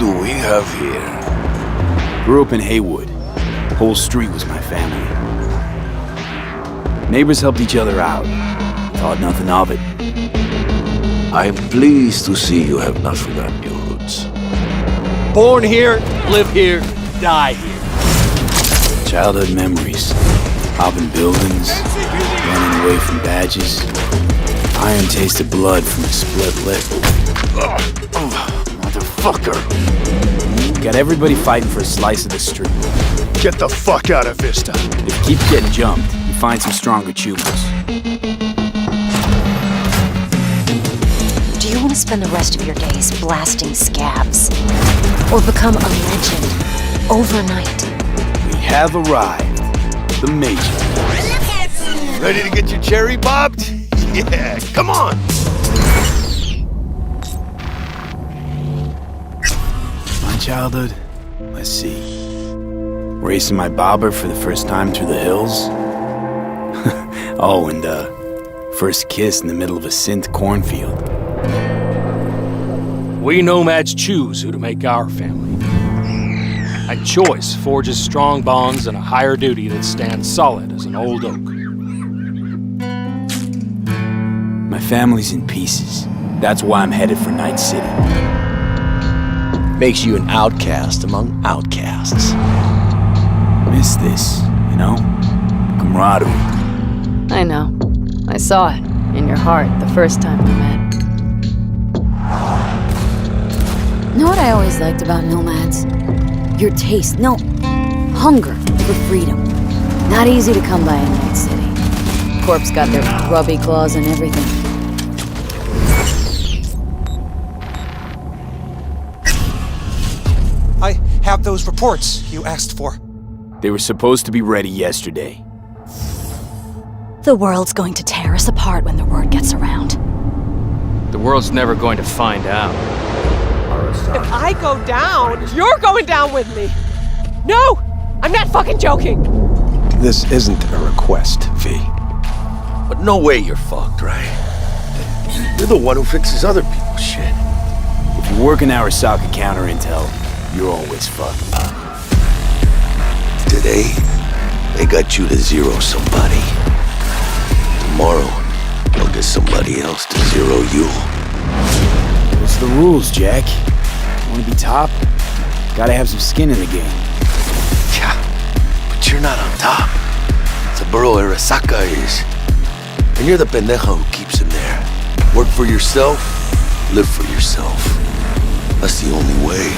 do we have here? Grew up in Haywood. Whole street was my family. Neighbors helped each other out. Thought nothing of it. I'm pleased to see you have not forgotten your roots. Born here, live here, die here. Childhood memories. Hopping buildings, running away from badges. Iron tasted blood from a split lip. Motherfucker! Got everybody fighting for a slice of the street. Get the fuck out of Vista. If you keep getting jumped, you find some stronger tubers. Do you want to spend the rest of your days blasting scabs? Or become a legend overnight? We have arrived. The Major. Ready to get your cherry bobbed? Yeah, come on! My childhood? Let's see. Racing my bobber for the first time through the hills? Oh, and first kiss in the middle of a synth cornfield. We nomads choose who to make our family. And choice forges strong bonds and a higher duty that stands solid as an old oak. My family's in pieces. That's why I'm headed for Night City. Makes you an outcast among outcasts. Miss this, you know? Camaraderie. I know. I saw it in your heart the first time we met. Know what I always liked about nomads? Your taste, no, hunger for freedom. Not easy to come by in Night City. Corp's got their grubby claws and everything. I have those reports you asked for. They were supposed to be ready yesterday. The world's going to tear us apart when the word gets around. The world's never going to find out. If I go down, you're going down with me. No! I'm not fucking joking! This isn't a request, V. But no way you're fucked, right? You're the one who fixes other people's shit. If you're working Arasaka counter intel, you're always fucked. Today, they got you to zero somebody. Tomorrow, they'll get somebody else to zero you. What's the rules, Jack? Want to be top? Gotta have some skin in the game. Yeah, but you're not on top. Saburo Arasaka is. And you're the pendejo who keeps him there. Work for yourself, live for yourself. That's the only way.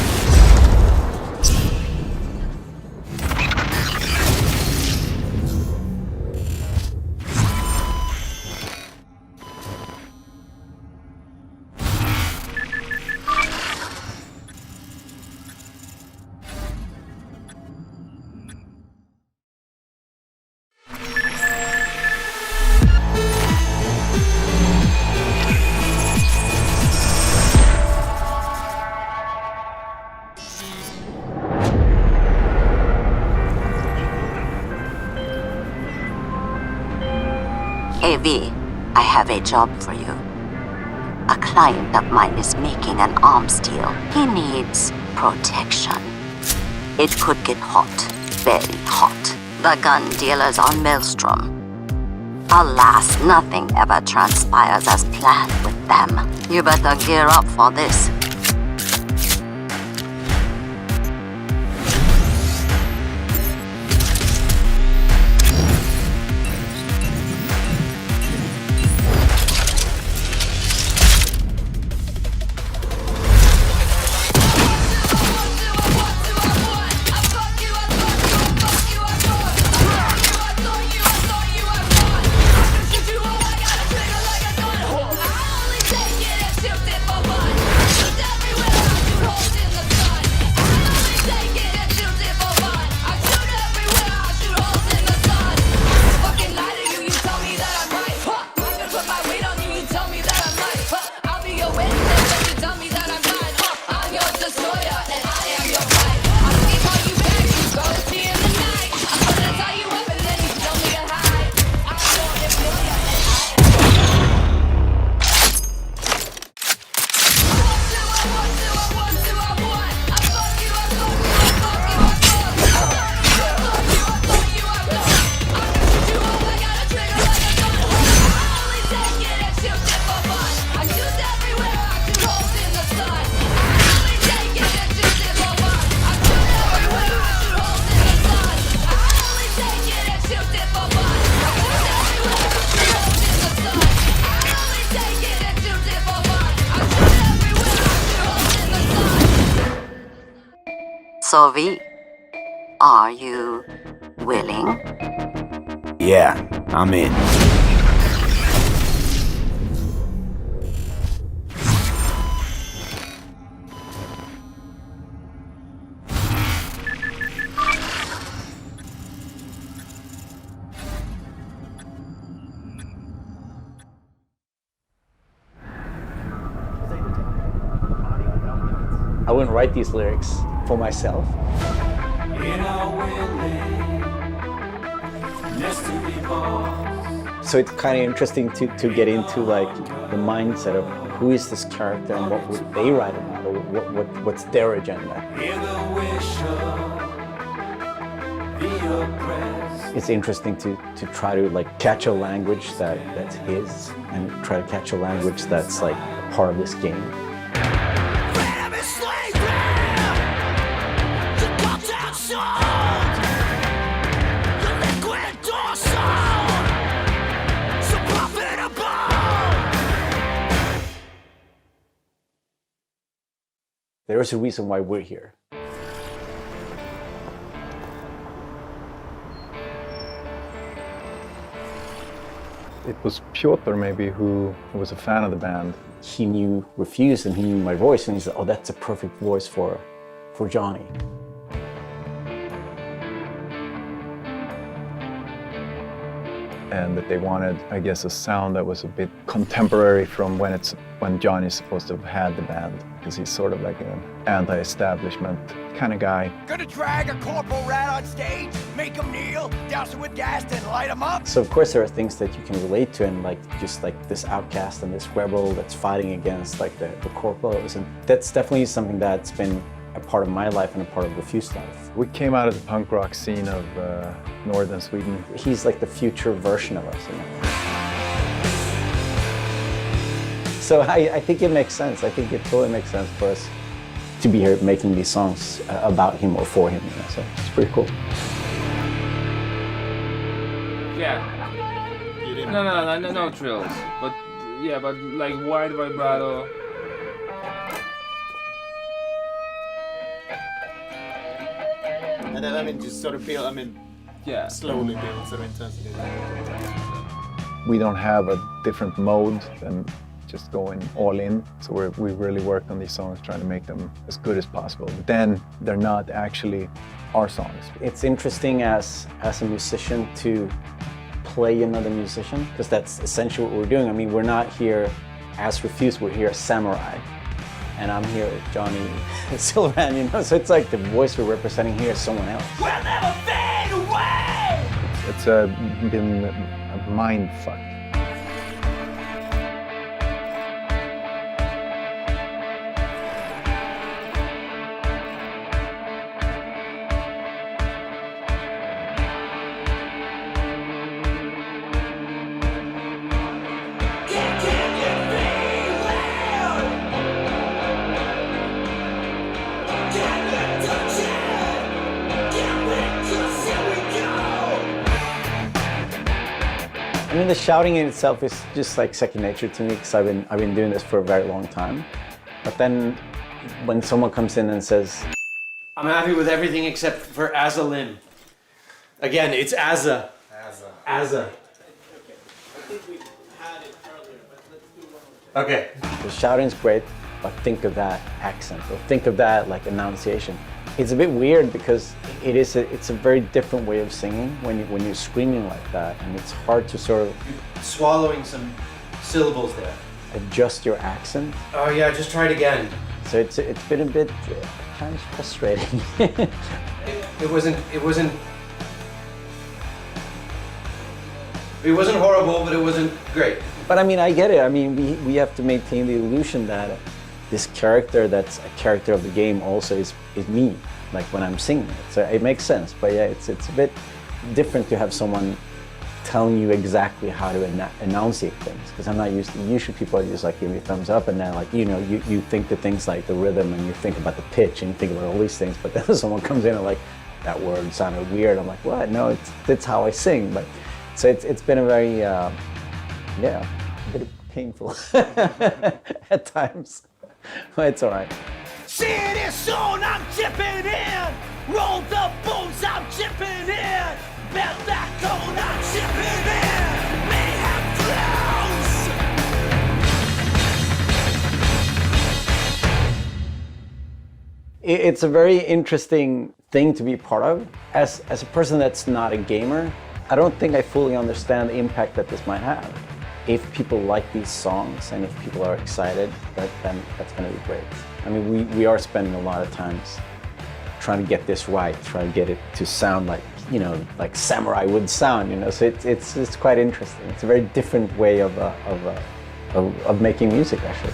Hey V, I have a job for you. A client of mine is making an arms deal. He needs protection. It could get hot, very hot. The gun dealers on Maelstrom. Alas, nothing ever transpires as planned with them. You better gear up for this. So V, are you willing? Yeah, I'm in. I wouldn't write these lyrics for myself. So it's kind of interesting to get into like the mindset of who is this character and what would they write about, or what's their agenda. It's interesting to try to like catch a language that's his and try to catch a language that's like part of this game. There is a reason why we're here. It was Piotr maybe who was a fan of the band. He knew Refused and he knew my voice and he said, oh, that's a perfect voice for Johnny. And that they wanted, I guess, a sound that was a bit contemporary from when Johnny's supposed to have had the band, because he's sort of like an anti-establishment kind of guy. Gonna drag a corporal rat on stage, make him kneel, douse him with gas, then light him up. So of course there are things that you can relate to, and like just like this outcast and this rebel that's fighting against like the corporals, and that's definitely something that's been a part of my life and a part of Refused life. We came out of the punk rock scene of northern Sweden. He's like the future version of us. You know? So I think it makes sense. I think it totally makes sense for us to be here making these songs about him or for him. You know? So it's pretty cool. Yeah. No trills. But yeah, but like wide vibrato. And then, I mean, just sort of build, yeah, slowly build sort of intensity. We don't have a different mode than just going all in. So we really worked on these songs, trying to make them as good as possible. But then they're not actually our songs. It's interesting as a musician to play another musician, because that's essentially what we're doing. I mean, we're not here as Refused, we're here as Samurai. And I'm here with Johnny Silverhand, you know? So it's like the voice we're representing here is someone else. We'll never fade away! It's been a mind fuck. I mean, the shouting in itself is just like second nature to me, because I've been doing this for a very long time. But then when someone comes in and says, I'm happy with everything except for Azza Lim. Again, it's Azza. Azza. Okay. The shouting's great, but think of that accent, or think of that like enunciation. It's a bit weird because it's a very different way of singing when you're screaming like that, and it's hard to sort of swallowing some syllables there. Adjust your accent. Oh yeah, just try it again. So it's been a bit kind of frustrating. It wasn't horrible, but it wasn't great. But I mean, I get it. I mean, we have to maintain the illusion that this character that's a character of the game also is me, like when I'm singing it. So it makes sense. But yeah, it's a bit different to have someone telling you exactly how to enunciate things, because I'm not used to, usually people are just like give me a thumbs up, and then like, you know, you think the things like the rhythm, and you think about the pitch, and you think about all these things, but then someone comes in and like, that word sounded weird. I'm like, what? No, that's how I sing. But so it's been a very, yeah, a bit painful at times. But it's all right. See this soon, I'm tipping in! Roll the bones, I'm chipping in. Bet that cold, I'm chipping in. Mayhem flows. It's a very interesting thing to be part of. As a person that's not a gamer, I don't think I fully understand the impact that this might have. If people like these songs and if people are excited, then that's going to be great. I mean, we are spending a lot of times trying to get this right, trying to get it to sound like, you know, like Samurai would sound, you know. So it's quite interesting. It's a very different way of making music, actually.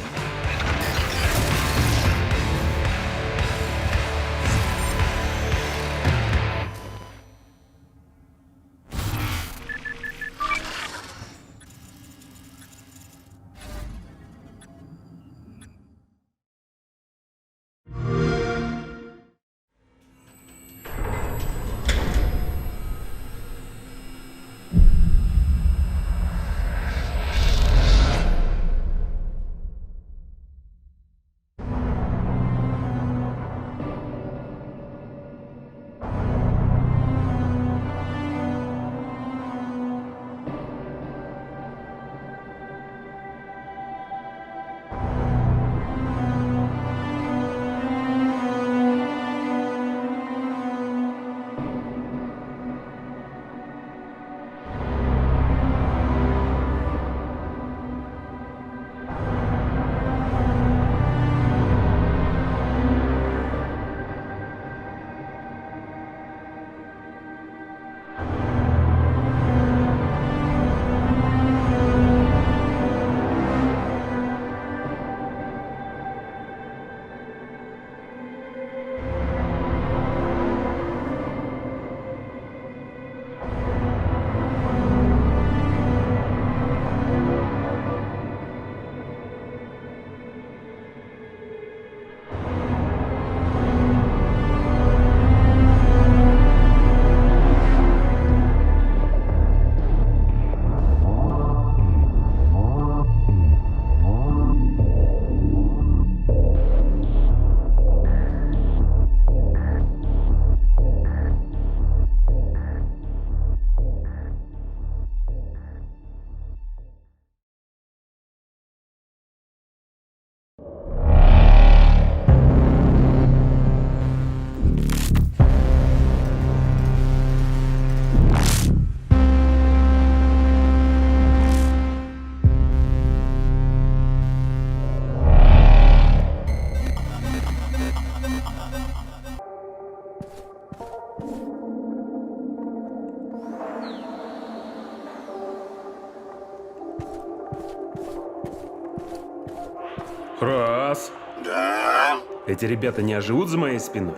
Кросс. Да? Эти ребята не оживут за моей спиной?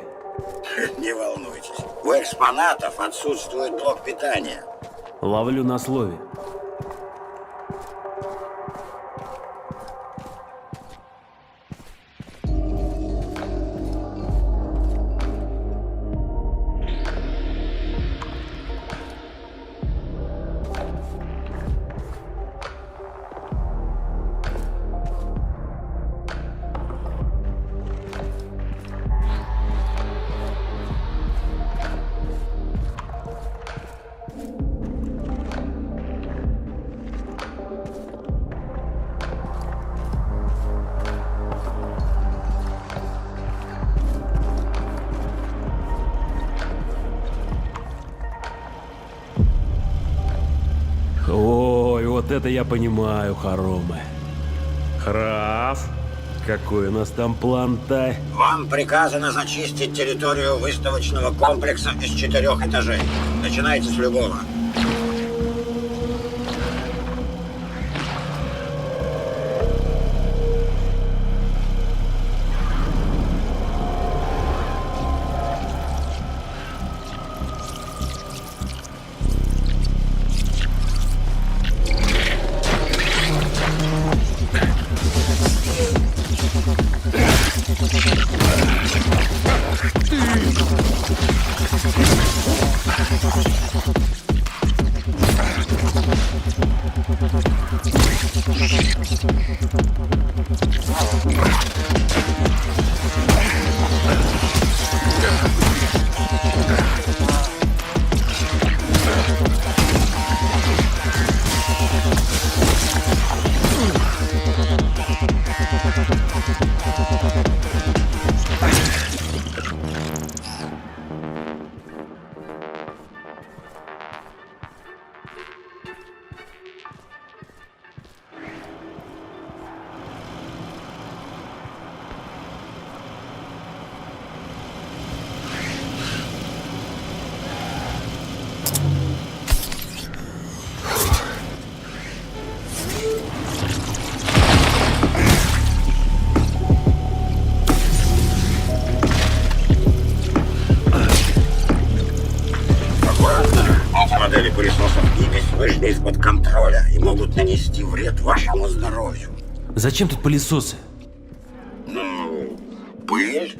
Не волнуйтесь. У экспонатов отсутствует блок питания. Ловлю на слове. Ой, вот это я понимаю, хоромы. Раз. Какой у нас там план-то? Вам приказано зачистить территорию выставочного комплекса из 4 этажей. Начинайте с любого. могут нанести вред вашему здоровью. Зачем тут пылесосы? Ну, пыль.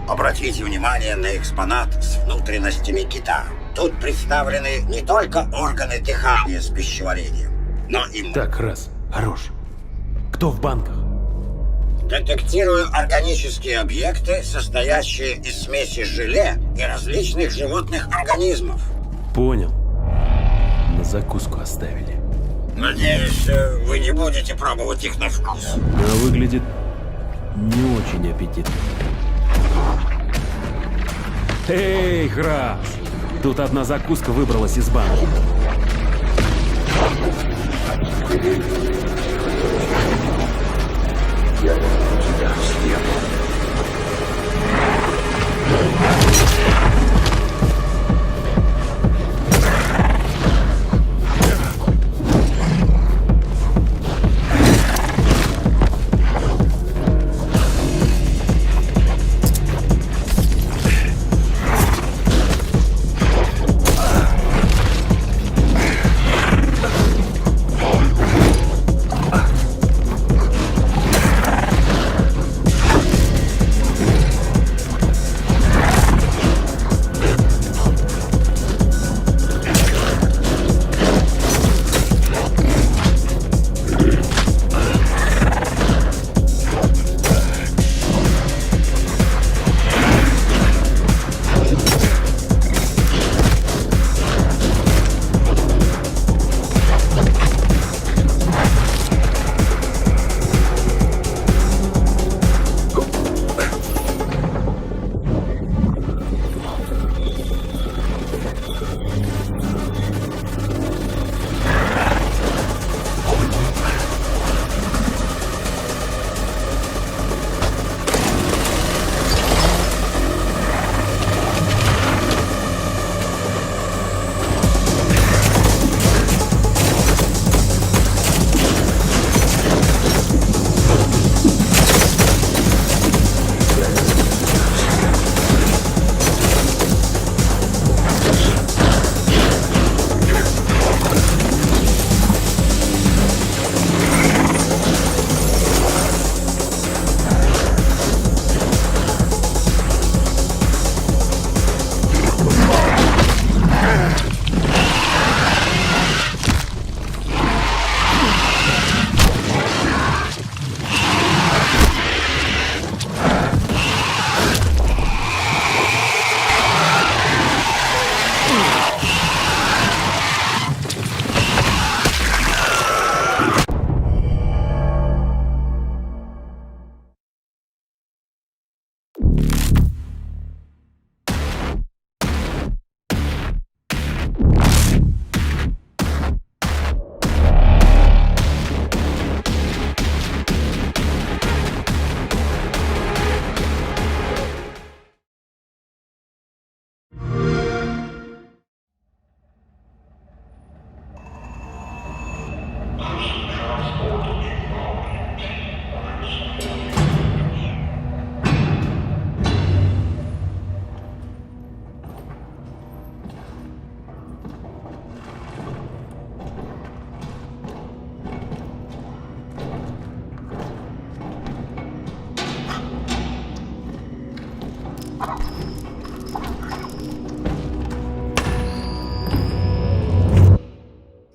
Обратите внимание на экспонат с внутренностями кита. Тут представлены не только органы дыхания с пищеварением, но и... Так, раз. Хорош. Кто в банках? Детектирую органические объекты, состоящие из смеси желе и различных животных организмов. Понял. На закуску оставили. Надеюсь, вы не будете пробовать их на вкус. Но выглядит не очень аппетитно. Эй, Храс! Тут одна закуска выбралась из банки. Я тебя съем.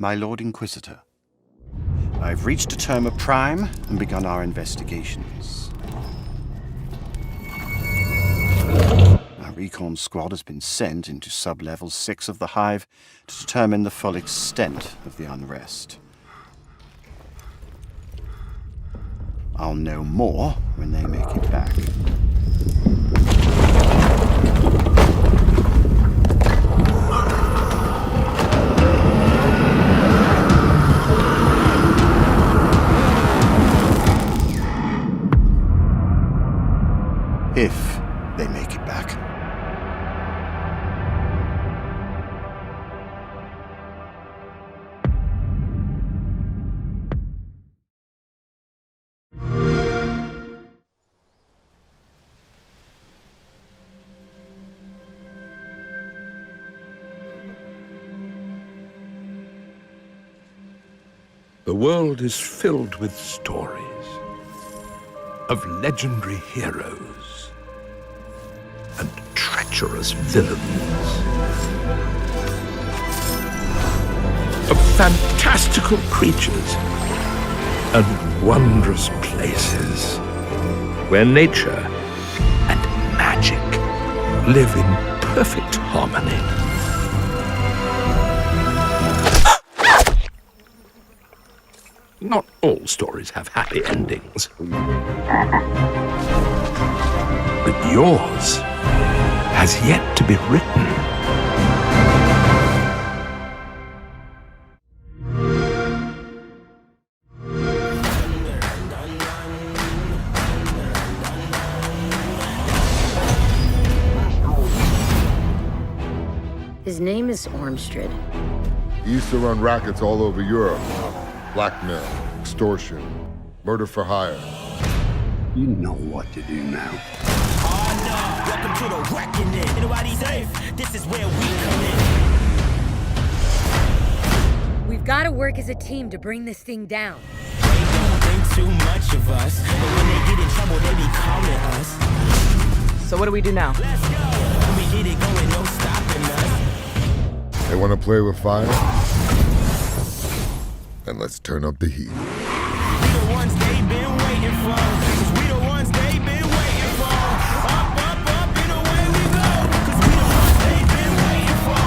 My Lord Inquisitor, I've reached a term of prime and begun our investigations. Our recon squad has been sent into sub-level 6 of the Hive to determine the full extent of the unrest. I'll know more when they make it back. The world is filled with stories of legendary heroes and treacherous villains, of fantastical creatures and wondrous places where nature and magic live in perfect harmony. Not all stories have happy endings. But yours has yet to be written. His name is Ormstrad. He used to run rackets all over Europe. Blackmail, extortion, murder for hire. You know what to do now. Welcome to the reckoning. Nobody's safe. This is where we come in. We've got to work as a team to bring this thing down. They don't think too much of us, but when they get in trouble, they be calling us. So what do we do now? Let's go. When we get it going, no stopping us. They want to play with fire? Then let's turn up the heat. We the ones they been waiting for. 'Cause we the ones they been waiting for. Up, up, up, and away we go. 'Cause we the ones they been waiting for.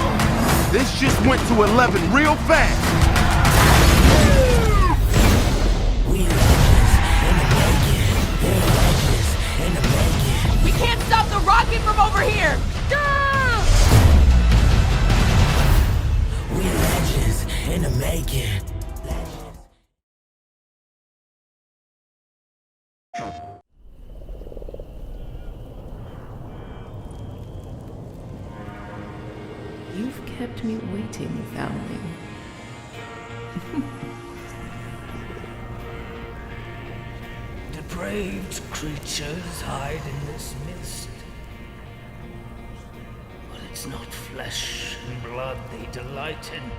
This just went to 11 real fast. We can't stop the rocket from over here! Ah! We legends in the making. You've kept me waiting, foundling. Depraved creatures hide in this mist. But it's not flesh and blood they delight in.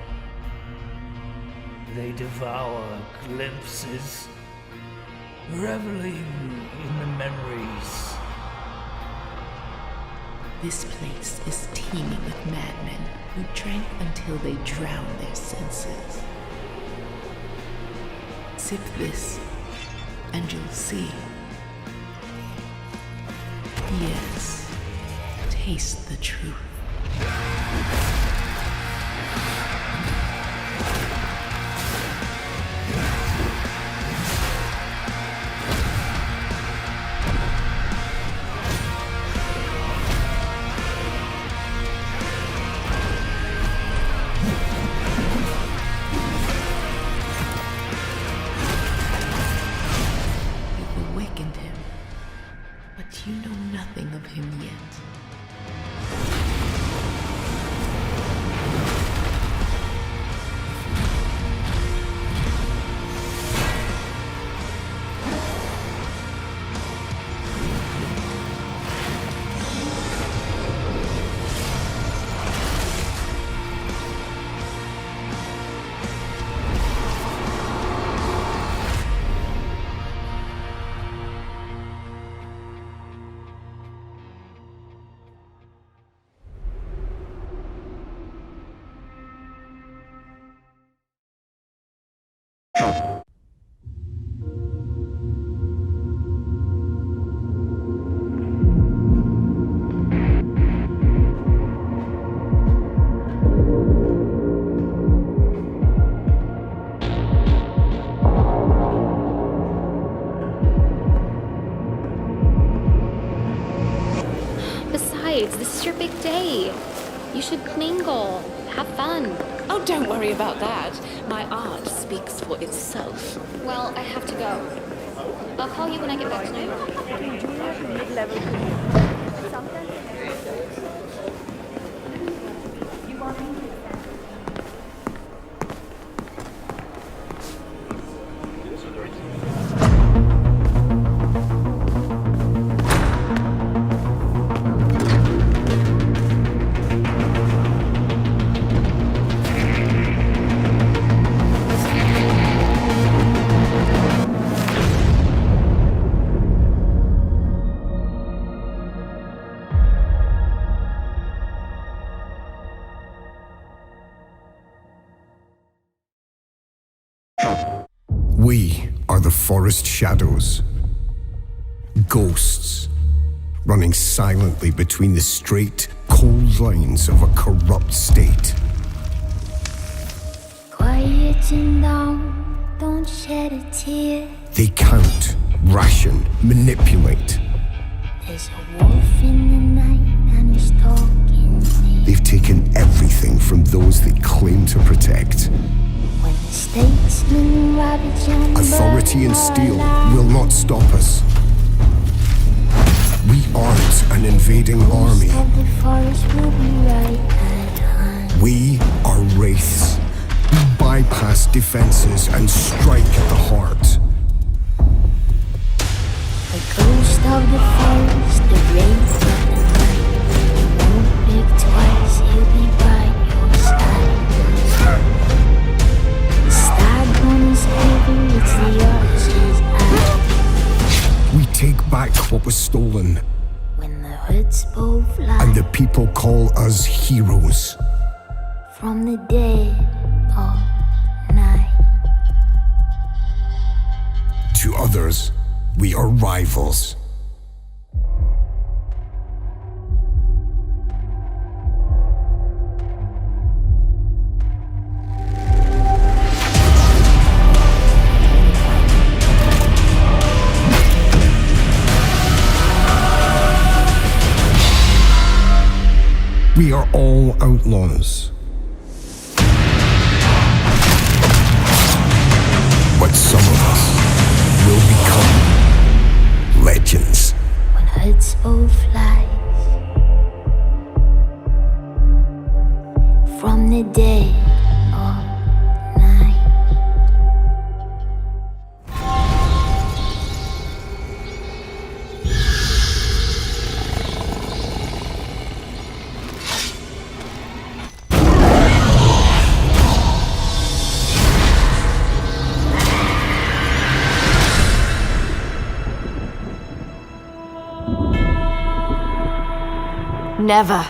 They devour glimpses, reveling in the memories. This place is teeming with madmen who drank until they drowned their senses. Sip this, and you'll see. Yes, taste the truth. You know nothing of him yet. Besides, this is your big day. You should mingle, have fun. Oh, don't worry about that. My art speaks for itself. Well, I have to go. I'll call you when I get back to New York. We are the forest shadows. Ghosts, running silently between the straight, cold lines of a corrupt state. Quiet and down, don't shed a tear. They count, ration, manipulate. There's a wolf in the night and he's talking near. They've taken everything from those they claim to protect. When the statesmen ravage and Authority and steel will not stop us. We aren't an invading army. Of the forest will be right at hand. We are wraiths. We bypass defenses and strike at the heart. The ghost of the forest, the wraith of the night. He won't think twice, he'll be by your side. The stag on his heavy, it's the archer's eye. We take back what was stolen. When the hoods both fly. And the people call us heroes. From the dead of night. To others, we are rivals. We are all outlaws. But some of us will become legends. When hoods both flies. From the dead of night. Never,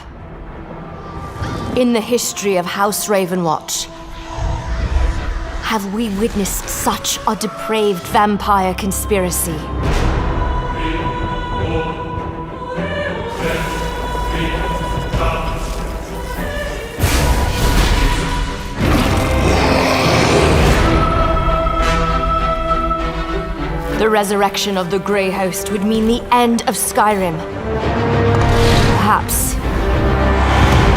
in the history of House Ravenwatch, have we witnessed such a depraved vampire conspiracy. The resurrection of the Grey Host would mean the end of Skyrim. Perhaps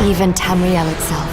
even Tamriel itself.